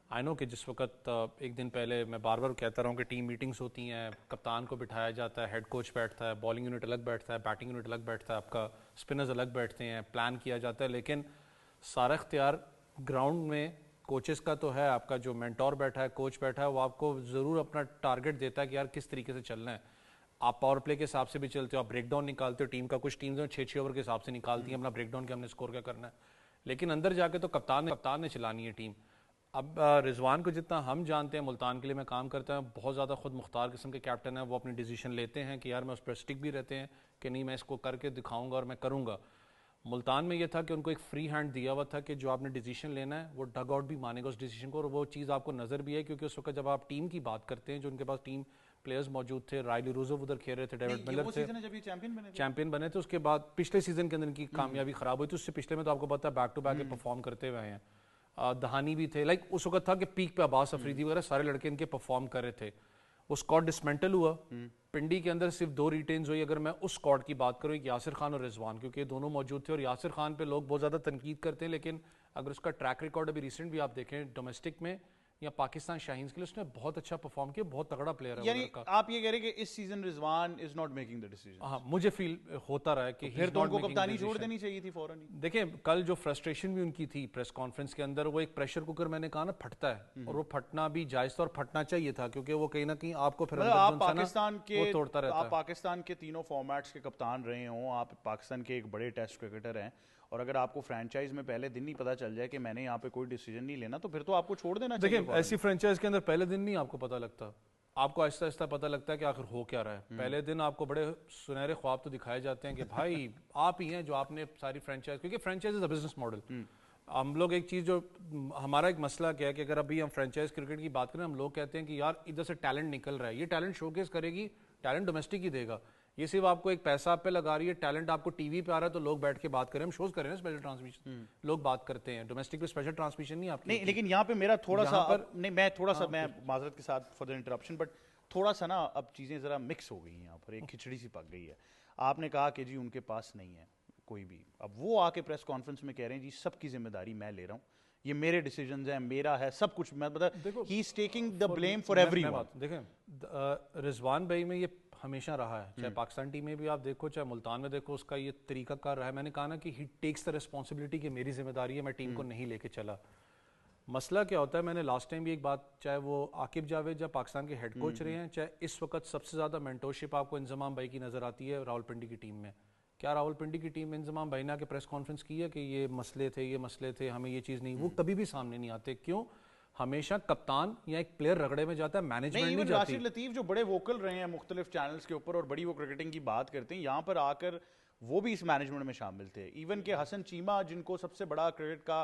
آئی نو کہ جس وقت ایک دن پہلے میں بار بار کہتا رہا ہوں کہ ٹیم میٹنگز ہوتی ہیں, کپتان کو بٹھایا جاتا ہے, ہیڈ کوچ بیٹھتا ہے, بالنگ یونٹ الگ بیٹھتا ہے, بیٹنگ یونٹ الگ بیٹھتا ہے, آپ کا اسپنرز الگ بیٹھتے ہیں, پلان کیا جاتا ہے, لیکن سارا اختیار گراؤنڈ میں کوچز کا تو ہے. آپ کا جو مینٹور بیٹھا ہے, کوچ بیٹھا ہے, وہ آپ کو ضرور اپنا ٹارگٹ دیتا ہے کہ یار کس طریقے سے چلنا ہے. آپ پاور پلے کے حساب سے بھی چلتے ہو, آپ بریک ڈاؤن نکالتے ہو ٹیم کا, کچھ ٹیمز 6 اوور کے حساب سے نکالتی ہیں اپنا بریک ڈاؤن کہ ہم نے اسکور کیا کرنا ہے, لیکن اندر جا کے تو کپتان نے چلانی ہے ٹیم. اب رضوان کو جتنا ہم جانتے ہیں, ملتان کے لیے میں کام کرتا ہوں, بہت زیادہ خود مختار قسم کے کیپٹن ہیں, وہ اپنی ڈیسیشن لیتے ہیں کہ یار میں اس پر اسٹک بھی رہتے ہیں کہ نہیں میں اس کو کر کے دکھاؤں گا اور میں کروں گا. ملتان میں یہ تھا کہ ان کو ایک فری ہینڈ دیا ہوا تھا کہ جو آپ نے ڈیسیشن لینا ہے وہ ڈگ آؤٹ بھی مانے گا اس ڈیسیشن کو, اور وہ چیز آپ کو نظر بھی ہے کیونکہ اس وقت جب آپ ٹیم کی بات کرتے ہیں جو ان کے پاس ٹیم پلیئرز موجود تھے, رائلی روزو ادھر کھیل رہے تھے, ڈیوڈ ملر تھے, چیمپئن بنے تھے. اس کے بعد پچھلے سیزن کے اندر ان کی کامیابی خراب ہوئی تھی, اس سے پچھلے میں تو آپ کو پتا ہے بیک ٹو بیک پرفارم کرتے ہوئے ہیں. دہانی بھی تھے, لائک اس وقت تھا کہ پیک پہ عباس افریدی وغیرہ سارے لڑکے ان کے پرفارم کر رہے تھے. وہ اسکواڈ ڈسمنٹل ہوا, پنڈی کے اندر صرف 2 ریٹینز ہوئی. اگر میں اس اسکواڈ کی بات کروں, ایک یاسر خان اور رضوان, کیونکہ یہ دونوں موجود تھے, اور یاسر خان پہ لوگ بہت زیادہ تنقید کرتے ہیں, لیکن اگر اس کا ٹریک ریکارڈ ابھی ریسنٹ بھی آپ دیکھیں ڈومیسٹک میں یا پاکستان شاہینز کے لیے, اس نے بہت اچھا پرفارم کیا, بہت تگڑا پلیئر ہے. یعنی آپ یہ کہہ رہے ہیں کہ اس season Rizwan is not making the decision. ہاں, مجھے فیل ہوتا رہا ہے کہ پھر تو ان کو کپتانی چھوڑ دینی چاہیے تھی فوراً ہی. دیکھیں کل جو فرسٹریشن بھی ان کی تھی پریس کانفرنس کے اندر, وہ ایک پریشر کوکر میں نے کہا نا پھٹتا ہے, اور وہ پھٹنا بھی جائز تھا اور پھٹنا چاہیے تھا, کیونکہ وہ کہیں نہ کہیں آپ کو پھر آپ پاکستان کے تینوں فارمیٹس کے کپتان رہے ہوں, آپ پاکستان کے ایک بڑے ٹیسٹ کرکٹر ہیں, اور اگر آپ کو فرینچائز میں پہلے دن نہیں پتا چل جائے کہ میں نے یہاں پہ کوئی ڈیسیجن نہیں لینا, تو پھر تو آپ کو چھوڑ دینا چاہیے. دیکھیں ایسی فرینچائز کے اندر پہلے دن نہیں آپ کو پتا لگتا, آپ کو آہستہ آہستہ پتا لگتا ہے کہ آخر ہو کیا رہا ہے. پہلے دن آپ کو بڑے سنہرے خواب تو دکھائے جاتے ہیں کہ بھائی آپ ہی ہیں جو آپ نے ساری فرینچائز, کیونکہ franchise is a business model. ہم لوگ ایک چیز جو ہمارا ایک مسئلہ کیا ہے کہ اگر ابھی ہم فرینچائز کرکٹ کی بات کریں, ہم لوگ کہتے ہیں کہ یار ادھر سے ٹیلنٹ نکل رہا ہے, یہ ٹیلنٹ شو کیس کرے گی, ٹیلنٹ ڈومیسٹک ہی دے گا, یہ صرف آپ کو ایک پیسہ آپ پہ لگا رہی ہے, ٹیلنٹ آپ کو ٹی وی پہ آ رہا ہے تو لوگ بیٹھ کے بات کریں, ہم شوز کریں نا اسپیشل ٹرانسمیشن, لوگ بات کرتے ہیں, ڈومیسٹک پہ اسپیشل ٹرانسمیشن نہیں آپ نہیں. لیکن یہاں پہ میرا تھوڑا سا میں معذرت کے ساتھ فار دا انٹرپشن, بٹ تھوڑا سا نا اب چیزیں ذرا مکس ہو گئی ہیں یہاں پر, ایک کھچڑی سی پک گئی ہے. آپ نے کہا کہ جی ان کے پاس نہیں ہے کوئی بھی, اب وہ آ کے پریس کانفرنس میں کہہ رہے ہیں جی سب کی ذمہ داری میں لے رہا ہوں, یہ میرے ڈیسیجنز ہیں, میرا ہے سب کچھ, میں he is taking the blame for everyone. دیکھیں رضوان بھائی میں یہ ہمیشہ رہا ہے, چاہے پاکستان ٹیم میں بھی آپ دیکھو, چاہے ملتان میں دیکھو, اس کا یہ طریقہ کار رہا ہے. میں نے کہا نا کہ ہی ٹیکس دا ریسپانسبلٹی کہ میری ذمہ داری ہے, میں ٹیم کو نہیں لے کے چلا. مسئلہ کیا ہوتا ہے, میں نے لاسٹ ٹائم بھی ایک بات, چاہے وہ عاقب جاوید جب پاکستان کے ہیڈ کوچ رہے ہیں, چاہے اس وقت سب سے زیادہ مینٹورشپ آپ کو انضمام بھائی کی نظر آتی ہے راول پنڈی کی ٹیم میں. کیا راول پنڈی کی ٹیم میں انضمام بھائی نے آ کے پریس کانفرنس کی ہے کہ یہ مسئلے تھے, ہمیں یہ چیز نہیں, وہ کبھی بھی سامنے نہیں آتے. کیوں؟ ہمیشہ کپتان یا ایک پلیئر رگڑے میں جاتا ہے, مینجمنٹ نہیں جاتی. راشد لطیف جو بڑے ووکل رہے ہیں مختلف چینلز کے اوپر اور بڑی وہ کرکٹنگ کی بات کرتے ہیں, یہاں پر آ کر وہ بھی اس مینجمنٹ میں شامل تھے. ایون کہ حسن چیمہ جن کو سب سے بڑا کرکٹ کا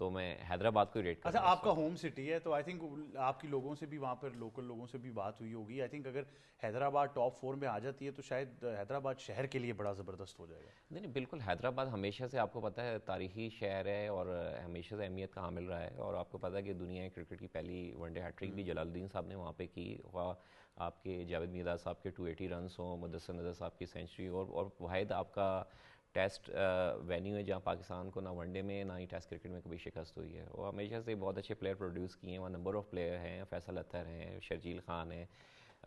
تو میں حیدرآباد کو ریٹ اچھا آپ کا ہوم سٹی ہے تو آئی تھنک آپ کی لوگوں سے بھی وہاں پر لوکل لوگوں سے بھی بات ہوئی ہوگی. آئی تھنک اگر حیدرآباد ٹاپ 4 میں آ جاتی ہے تو شاید حیدرآباد شہر کے لیے بڑا زبردست ہو جائے گا. نہیں بالکل, حیدرآباد ہمیشہ سے آپ کو پتہ ہے تاریخی شہر ہے اور ہمیشہ سے اہمیت کا حامل رہا ہے, اور آپ کو پتہ ہے کہ دنیا کرکٹ کی پہلی ون ڈے ہیٹرک بھی جلال الدین صاحب نے وہاں پہ کی. آپ کے جاوید میرداد صاحب کے 280 رنس ہوں, مدثر نظر صاحب کی سینچری, اور واحد آپ کا ٹیسٹ وینیو ہے جہاں پاکستان کو نہ ون ڈے میں نہ ہی ٹیسٹ کرکٹ میں کبھی شکست ہوئی ہے. وہ ہمیشہ سے بہت اچھے پلیئر پروڈیوس کیے ہیں, وہاں نمبر آف پلیئر ہیں, فیصل اطہر ہیں, شرجیل خان ہیں,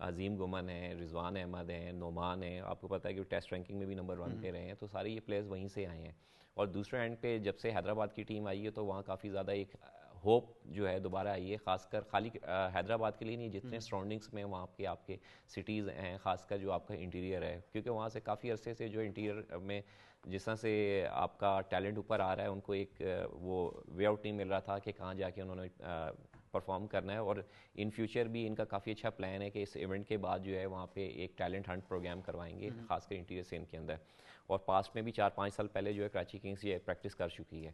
عظیم گمن ہیں, رضوان احمد ہیں, نعمان ہیں. آپ کو پتہ ہے کہ ٹیسٹ رینکنگ میں بھی نمبر 1 پہ رہے ہیں, تو سارے یہ پلیئرز وہیں سے آئے ہیں. اور دوسرے اینڈ پہ جب سے حیدرآباد کی ٹیم آئی ہے تو وہاں کافی زیادہ ایک ہوپ جو ہے دوبارہ آئی ہے, خاص کر خالی حیدرآباد کے لیے نہیں, جتنے سراؤنڈنگس میں وہاں کے آپ کے سٹیز ہیں, خاص کر جو آپ کا انٹیریئر ہے, کیونکہ وہاں سے کافی عرصے سے جو انٹیریئر میں جس طرح سے آپ کا ٹیلنٹ اوپر آ رہا ہے, ان کو ایک وہ وے آؤٹ نہیں مل رہا تھا کہ کہاں جا کے انہوں نے پرفارم کرنا ہے. اور ان فیوچر بھی ان کا کافی اچھا پلان ہے کہ اس ایونٹ کے بعد جو ہے وہاں پہ ایک ٹیلنٹ ہنٹ پروگرام کروائیں گے, خاص کر انٹیریئر سین کے اندر. اور پاسٹ میں بھی 4-5 سال پہلے جو ہے کراچی کنگز یہ پریکٹس کر چکی ہے.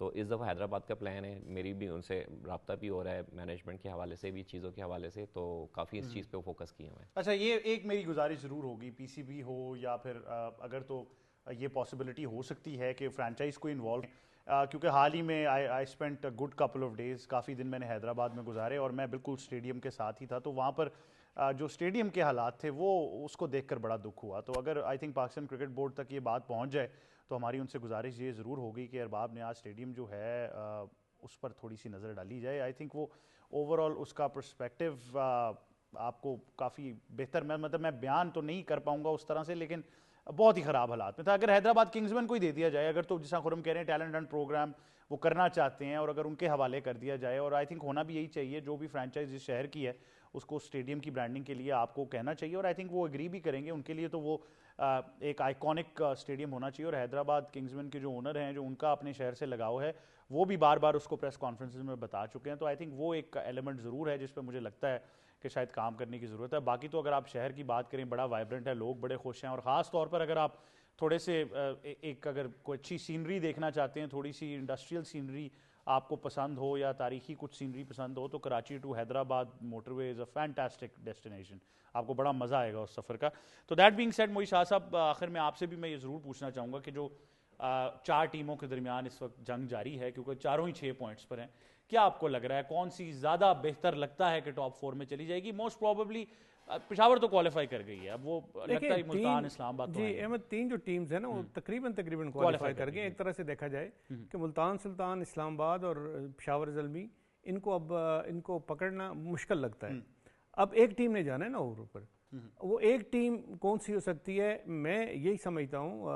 تو اس دفعہ حیدرآباد کا پلان ہے, میری بھی ان سے رابطہ بھی ہو رہا ہے مینجمنٹ کے حوالے سے بھی, چیزوں کے حوالے سے, تو کافی اس چیز پہ فوکس کیے ہوئے ہیں. اچھا یہ ایک میری گزارش ضرور ہوگی, پی سی بی ہو یا پھر اگر تو یہ پاسبلٹی ہو سکتی ہے کہ فرانچائز کو انوالو, کیونکہ حال ہی میں I spent good couple of days, کافی دن میں نے حیدرآباد میں گزارے اور میں بالکل اسٹیڈیم کے ساتھ ہی تھا, تو وہاں پر جو اسٹیڈیم کے حالات تھے وہ اس کو دیکھ کر بڑا دکھ ہوا. تو اگر I think Pakistan cricket board تک یہ بات پہنچ جائے تو ہماری ان سے گزارش یہ ضرور ہوگی کہ ارباب نیاز اسٹیڈیم جو ہے اس پر تھوڑی سی نظر ڈالی جائے. آئی تھنک وہ اوور آل اس کا پرسپیکٹو آپ کو کافی بہتر, میں بیان تو نہیں کر پاؤں گا اس طرح سے, لیکن بہت ہی خراب حالات میں تھا. اگر حیدرآباد کنگزمین کو ہی دے دیا جائے, اگر تو جیسا خرم کہہ رہے ہیں ٹیلنٹ ہنٹ پروگرام وہ کرنا چاہتے ہیں اور اگر ان کے حوالے کر دیا جائے, اور آئی تھنک ہونا بھی یہی چاہیے, جو بھی فرانچائز اس شہر کی ہے اس کو اسٹیڈیم کی برانڈنگ کے لیے آپ کو کہنا چاہیے, اور آئی تھنک وہ ایگری بھی کریں گے. ان کے لیے تو وہ ایک آئیکونک اسٹیڈیم ہونا چاہیے, اور حیدرآباد کنگزمین کے جو اونر ہیں, جو ان کا اپنے شہر سے لگاؤ ہے, وہ بھی بار بار اس کو پریس کانفرنسز میں بتا چکے ہیں. تو آئی تھنک وہ ایک ایلیمنٹ ضرور ہے جس پہ مجھے لگتا ہے کہ شاید کام کرنے کی ضرورت ہے. باقی تو اگر آپ شہر کی بات کریں بڑا وائبرنٹ ہے, لوگ بڑے خوش ہیں, اور خاص طور پر اگر آپ تھوڑے سے ایک اگر کوئی اچھی سینری دیکھنا چاہتے ہیں, تھوڑی سی انڈسٹریل سینری آپ کو پسند ہو یا تاریخی کچھ سینری پسند ہو, تو Karachi to Hyderabad motorway is a fantastic destination, آپ کو بڑا مزہ آئے گا اس سفر کا. تو دیٹ بینگ سیڈ موئی شاہ صاحب, آخر میں آپ سے بھی میں یہ ضرور پوچھنا چاہوں گا کہ جو 4 ٹیموں کے درمیان اس وقت جنگ جاری ہے, کیونکہ چاروں ہی 6 پوائنٹس پر ہیں, کیا آپ کو لگ رہا ہے کون سی زیادہ بہتر لگتا ہے کہ ٹاپ 4 میں چلی جائے گی؟ موسٹ پروبیبلی پشاور تو کوالیفائی کر گئی ہے, اب وہ لگتا ہے ملتان اسلام آباد. جی احمد, 3 جو ٹیمز ہیں نا وہ تقریباً کوالیفائی کر گئے. ایک طرح سے دیکھا جائے کہ ملتان سلطان, اسلام آباد اور پشاور زلمی, ان کو اب ان کو پکڑنا مشکل لگتا ہے. اب ایک ٹیم نے جانا ہے نا اوپر, وہ ایک ٹیم کون سی ہو سکتی ہے؟ میں یہی سمجھتا ہوں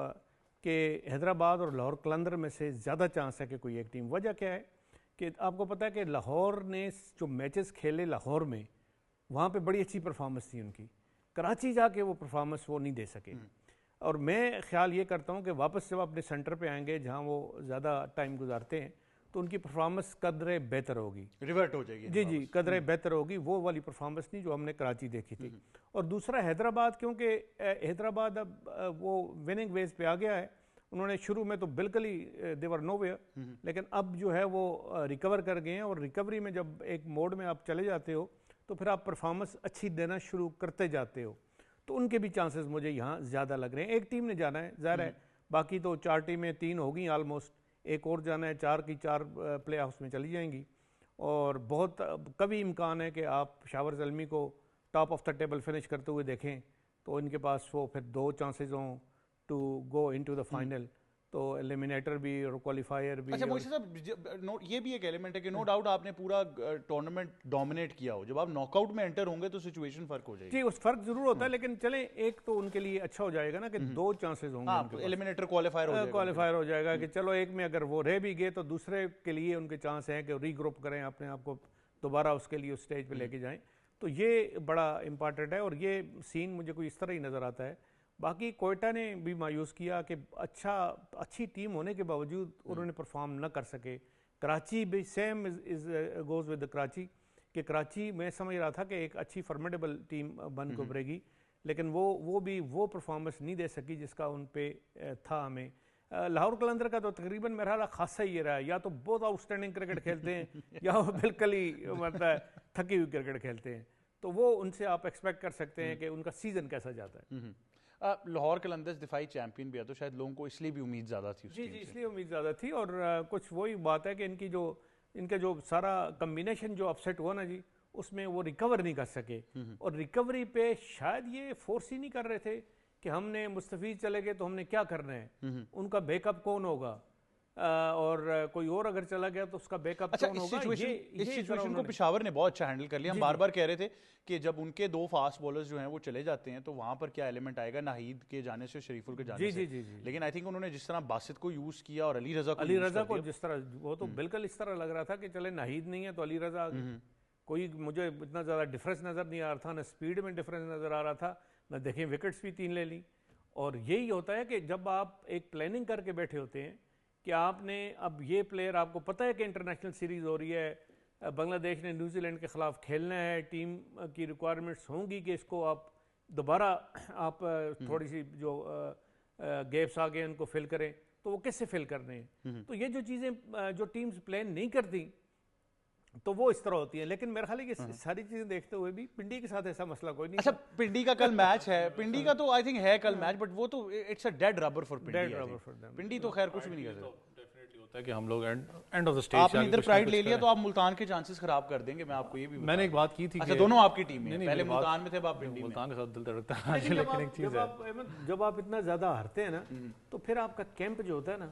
کہ حیدرآباد اور لاہور قلندر میں سے زیادہ چانس ہے کہ کوئی ایک ٹیم. وجہ کیا ہے کہ آپ کو پتہ ہے کہ لاہور نے جو میچز کھیلے لاہور میں, وہاں پہ بڑی اچھی پرفارمنس تھی ان کی, کراچی جا کے وہ پرفارمنس وہ نہیں دے سکے. اور میں خیال یہ کرتا ہوں کہ واپس جب اپنے سینٹر پہ آئیں گے جہاں وہ زیادہ ٹائم گزارتے ہیں, تو ان کی پرفارمنس قدرے بہتر ہوگی, ریورٹ ہو جائے گی. جی قدرے بہتر ہوگی, وہ والی پرفارمنس نہیں جو ہم نے کراچی دیکھی تھی. اور دوسرا حیدرآباد, کیونکہ حیدرآباد اب وہ وننگ ویز پہ آ گیا ہے. انہوں نے شروع میں تو بالکل ہی دیور نو ویئر, لیکن اب جو ہے وہ ریکور کر گئے ہیں, اور ریکوری میں جب ایک موڈ میں آپ چلے جاتے ہو تو پھر آپ پرفارمنس اچھی دینا شروع کرتے جاتے ہو. تو ان کے بھی چانسز مجھے یہاں زیادہ لگ رہے ہیں. ایک ٹیم نے جانا ہے ظاہر ہے, باقی تو 4 ٹیمیں 3 ہو گئیں آلموسٹ, ایک اور جانا ہے, 4 کی 4 پلے آفس میں چلی جائیں گی. اور بہت کبھی امکان ہے کہ آپ پشاور زلمی کو top of the table finish کرتے ہوئے دیکھیں, تو ان کے پاس وہ پھر 2 چانسز ہوں to go into the final, تو ایلیمینیٹر بھی اور کوالیفائر بھی. اچھا موسی صاحب, یہ بھی ایک ایلیمنٹ ہے کہ نو ڈاؤٹ آپ نے پورا ٹورنامنٹ ڈومینیٹ کیا ہو, جب آپ ناک آؤٹ میں انٹر ہوں گے تو سچویشن فرق ہو جائے گی. جی اس فرق ضرور ہوتا ہے, لیکن چلیں ایک تو ان کے لیے اچھا ہو جائے گا نا کہ 2 چانسز ہوں گے, ایلیمینیٹر کوالیفائر ہو جائے گا کہ چلو ایک میں اگر وہ رہ بھی گئے تو دوسرے کے لیے ان کے چانس ہیں کہ ری گروپ کریں اپنے آپ کو, دوبارہ اس کے لیے اس سٹیج پہ لے کے جائیں. تو یہ بڑا امپارٹنٹ ہے, اور یہ سین مجھے کوئی اس طرح ہی نظر آتا ہے. باقی کوئٹہ نے بھی مایوس کیا کہ اچھی ٹیم ہونے کے باوجود انہوں نے پرفارم نہ کر سکے. کراچی بھی سیم گوز ود کراچی, کہ کراچی میں سمجھ رہا تھا کہ ایک اچھی فرمیڈیبل ٹیم بن کے ابھرے گی, لیکن وہ بھی وہ پرفارمنس نہیں دے سکی جس کا ان پہ تھا ہمیں لاہور قلندر کا تو تقریباً میرا حال خاصا ہی رہا ہے, یا تو بہت آؤٹ اسٹینڈنگ کرکٹ کھیلتے ہیں یا وہ بالکل ہی مطلب تھکی ہوئی کرکٹ کھیلتے ہیں, تو وہ ان سے آپ ایکسپیکٹ کر سکتے ہیں کہ ان کا سیزن کیسا جاتا ہے. لاہور قلندرز دفاعی چیمپئن بھی ہے, تو شاید لوگوں کو اس لیے بھی امید زیادہ تھی. جی اس لیے امید زیادہ تھی, اور کچھ وہی بات ہے کہ ان کا جو سارا کمبینیشن جو اپسیٹ ہوا نا جی, اس میں وہ ریکور نہیں کر سکے, اور ریکوری پہ شاید یہ فورس ہی نہیں کر رہے تھے کہ ہم نے مستفیض چلے گئے تو ہم نے کیا کرنا ہے, ان کا بیک اپ کون ہوگا, اور کوئی اور اگر چلا گیا تو اس کا بیک اپ کون ہوگا. اس سچویشن کو پشاور نے بہت اچھا ہینڈل کر لیا. ہم بار بار کہہ رہے تھے کہ جب ان کے 2 فاسٹ بولرز جو ہیں وہ چلے جاتے ہیں تو وہاں پر کیا ایلیمنٹ آئے گا ناہید کے جانے سے, شریفل کے جانے سے, لیکن آئی تھنک انہوں نے جس طرح باسط کو یوز کیا اور علی رضا کو جس طرح, وہ تو بالکل اس طرح لگ رہا تھا کہ چلے ناہید نہیں ہے تو علی رضا, کوئی مجھے اتنا زیادہ ڈفرینس نظر نہیں آ رہا تھا, نہ اسپیڈ میں ڈفرینس نظر آ رہا تھا, نہ دیکھیں وکٹس بھی 3 لے لی. اور یہی ہوتا ہے کہ جب آپ ایک پلاننگ کر کے بیٹھے ہوتے ہیں کہ آپ نے اب یہ پلیئر, آپ کو پتہ ہے کہ انٹرنیشنل سیریز ہو رہی ہے, بنگلہ دیش نے نیوزی لینڈ کے خلاف کھیلنا ہے, ٹیم کی ریکوائرمنٹس ہوں گی کہ اس کو آپ دوبارہ آپ تھوڑی سی جو گیپس آ گئے ان کو فل کریں, تو وہ کس سے فل کرنے ہیں. تو یہ جو چیزیں جو ٹیمز پلان نہیں کرتی تو وہ اس طرح ہوتی ہیں. لیکن میرا خیال ہے کہ ساری چیزیں دیکھتے ہوئے بھی پنڈی کے ساتھ ایسا مسئلہ کوئی نہیں. اچھا, پنڈی کا کل میچ ہے, پنڈی کا تو آئی تھنک ہے کل میچ, بٹ وہ تو it's a dead rubber for Pindi. Pindi تو خیر کچھ بھی نہیں کر سکتے. ہوتا ہے کہ ہم لوگ اینڈ آف دا اسٹیج آپ نے ادھر پرائیڈ لے لیا تو آپ ملتان کے چانسز خراب کر دیں گے. میں آپ کو یہ بھی, میں نے ایک بات کی تھی, اچھا دونوں آپ کی ٹیم میں, پہلے ملتان میں تھے, آپ پنڈی میں. ملتان کے ساتھ دل دھڑکتا ہے, لیکن ایک چیز ہے, جب آپ اتنا زیادہ ہارتے ہیں نا تو پھر آپ کا کیمپ جو ہوتا ہے نا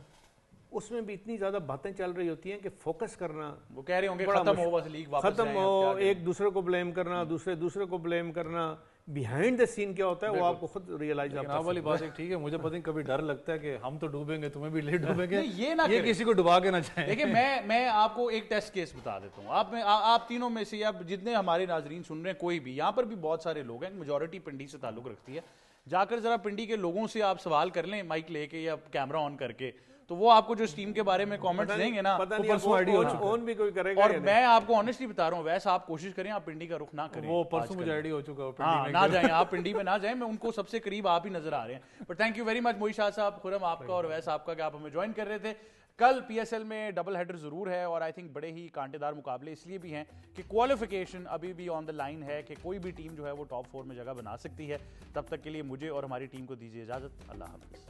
اس میں بھی اتنی زیادہ باتیں چل رہی ہوتی ہیں کہ فوکس کرنا, وہ کہہ رہے ہوں گے ختم ہو بس لیگ واپس ختم ہو, ایک دوسرے کو بلیم کرنا, دوسرے کو بلیم کرنا, بیہائنڈ دا سین کیا ہوتا ہے وہ آپ کو خود ریئلائز آپ آپ والی بات ایک ٹھیک ہے. مجھے پتہ نہیں کبھی ڈر لگتا ہے کہ ہم تو ڈوبیں گے, تمہیں بھی لے ڈوبیں گے, یہ کسی کو ڈبا کے نہ جائیں. دیکھیں میں آپ کو ایک ٹیسٹ کیس بتا دیتا ہوں. آپ تینوں میں سے یا جتنے ہمارے ناظرین سن رہے ہیں, کوئی بھی یہاں پر بھی بہت سارے لوگ ہیں, میجورٹی پنڈی سے تعلق رکھتی ہے, جا کر ذرا پنڈی کے لوگوں سے آپ سوال کر لیں مائک لے کے یا کیمرہ آن کر کے, تو وہ آپ کو جو اس ٹیم کے بارے میں کامنٹس دیں گے نا, بھی کوئی کرے گا. اور میں آپ کو آنیسٹلی بتا رہا ہوں, ویسے آپ کوشش کریں آپ پنڈی کا رخ نہ کریں. وہ پرسوں مجھے آئیڈیا ہو چکا, ہاں نہ جائیں آپ پنڈی میں, نہ جائیں. میں ان کو سب سے قریب آپ ہی نظر آ رہے ہیں. But thank you very much موئی شاہ صاحب, خرم آپ کا اور ویسا آپ کا کہ آپ ہمیں جوائن کر رہے تھے. کل پی ایس ایل میں ڈبل ہیڈر ضرور ہے, اور آئی تھنک بڑے ہی کانٹے دار مقابلے اس لیے بھی ہیں کہ کوالیفیکیشن ابھی بھی آن دا لائن ہے, کہ کوئی بھی ٹیم جو ہے وہ ٹاپ 4 میں جگہ بنا سکتی ہے. تب تک کے لیے مجھے اور ہماری ٹیم کو دیجیے اجازت. اللہ حافظ.